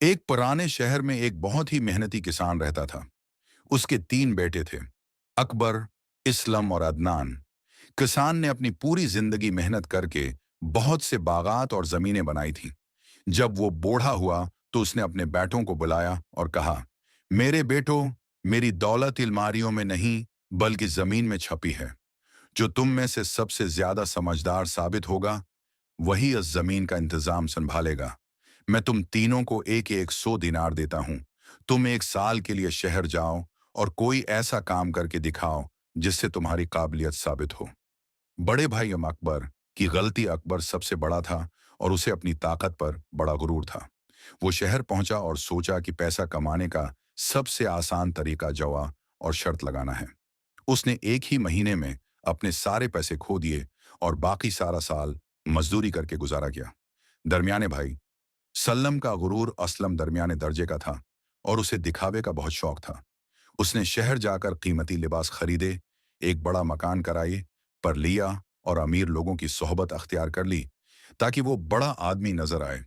एक पुराने शहर में एक बहुत ही मेहनती किसान रहता था। उसके 3 बेटे थे, अकबर, इस्लम और अदनान। किसान ने अपनी पूरी जिंदगी मेहनत करके बहुत से बागात और जमीनें बनाई थीं। जब वो बूढ़ा हुआ तो उसने अपने बेटों को बुलाया और कहा, मेरे बेटो, मेरी दौलत अलमारियों में नहीं बल्कि जमीन में छपी है। जो तुम में से सबसे ज्यादा समझदार साबित होगा वही इस जमीन का इंतजाम संभालेगा। मैं तुम तीनों को एक एक 100 दिनार देता हूं। तुम एक साल के लिए शहर जाओ और कोई ऐसा काम करके दिखाओ जिससे तुम्हारी काबिलियत साबित हो। बड़े भाई अकबर की गलती, अकबर सबसे बड़ा था और उसे अपनी ताकत पर बड़ा गुरूर था। वो शहर पहुंचा और सोचा कि पैसा कमाने का सबसे आसान तरीका जवा और शर्त लगाना है। उसने एक ही महीने में अपने सारे पैसे खो दिए और बाकी सारा साल मजदूरी करके गुजारा किया। दरमियाने भाई सल्लम का गुरूर असलम दरमियाने दर्जे का था और उसे दिखावे का बहुत शौक था। उसने शहर जाकर कीमती लिबास खरीदे, एक बड़ा मकान कराई पर लिया और अमीर लोगों की सोहबत अख्तियार कर ली ताकि वो बड़ा आदमी नजर आए।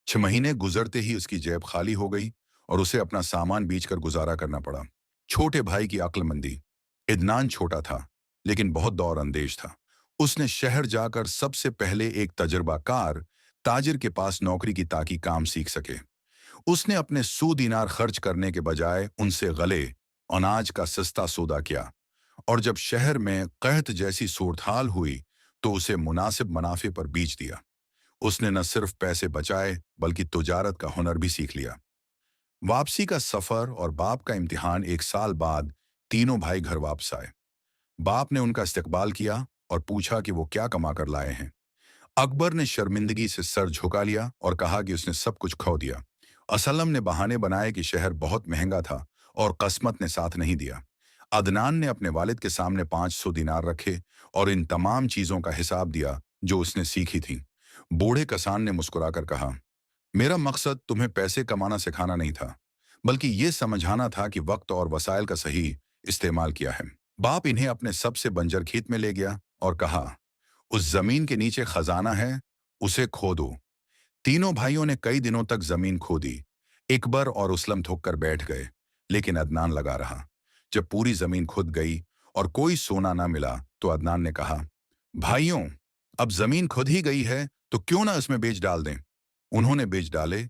6 महीने गुजरते ही उसकी जेब खाली हो गई और उसे अपना सामान बेचकर गुजारा करना पड़ा। छोटे भाई की अक्लमंदी। इदनान छोटा था लेकिन बहुत दौर अंदेज था। उसने शहर जाकर सबसे पहले एक तजर्बाकार ताजिर के पास नौकरी की ताकि काम सीख सके। उसने अपने 100 दिनार खर्च करने के बजाय उनसे गले अनाज का सस्ता सौदा किया और जब शहर में कहत जैसी सूरत हुई तो उसे मुनासिब मुनाफे पर बेच दिया। उसने न सिर्फ पैसे बचाए बल्कि तुजारत का हुनर भी सीख लिया। वापसी का सफर और बाप का इम्तिहान। 1 साल बाद तीनों भाई घर वापस आए। बाप ने उनका इस्तकबाल किया और पूछा कि वो क्या कमा कर लाए हैं। अकबर ने शर्मिंदगी से सर झुका लिया और कहा कि उसने सब कुछ खो दिया। असलम ने बहाने बनाए कि शहर बहुत महंगा था और कस्मत ने साथ नहीं दिया। अदनान ने अपने वालिद के सामने 500 दिनार रखे और इन तमाम चीजों का हिसाब दिया जो उसने सीखी थी। बूढ़े किसान ने मुस्कुराकर कहा, मेरा मकसद तुम्हें पैसे कमाना सिखाना नहीं था, बल्कि ये समझाना था कि वक्त और वसाइल का सही इस्तेमाल किया है। बाप इन्हें अपने सबसे बंजर खेत में ले गया और कहा, उस जमीन के नीचे खजाना है, उसे खोदो। तीनों भाइयों ने कई दिनों तक जमीन खोदी। इकबर और उसलम थक कर बैठ गए, लेकिन अदनान लगा रहा। जब पूरी जमीन खुद गई और कोई सोना ना मिला तो अदनान ने कहा, भाइयों, अब जमीन खुद ही गई है तो क्यों ना इसमें बीज डाल दें। उन्होंने बीज डाले,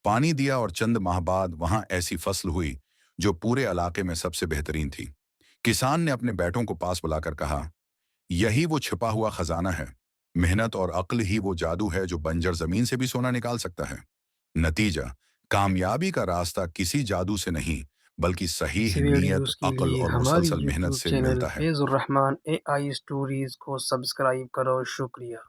पानी दिया और चंद माह बाद वहां ऐसी फसल हुई जो पूरे इलाके में सबसे बेहतरीन थी। किसान ने अपने बेटों को पास बुलाकर कहा, यही वो छिपा हुआ खजाना है। मेहनत और अक्ल ही वो जादू है जो बंजर जमीन से भी सोना निकाल सकता है। नतीजा, कामयाबी का रास्ता किसी जादू से नहीं बल्कि सही ऐसी नीयत, वीडियोस के अक्ल लिए और हमारी मुसलसल मेहनत यूट्यूब से चैनल मिलता है। फैज़ुर रहमान एआई स्टोरीज़ को सब्सक्राइब करो। शुक्रिया।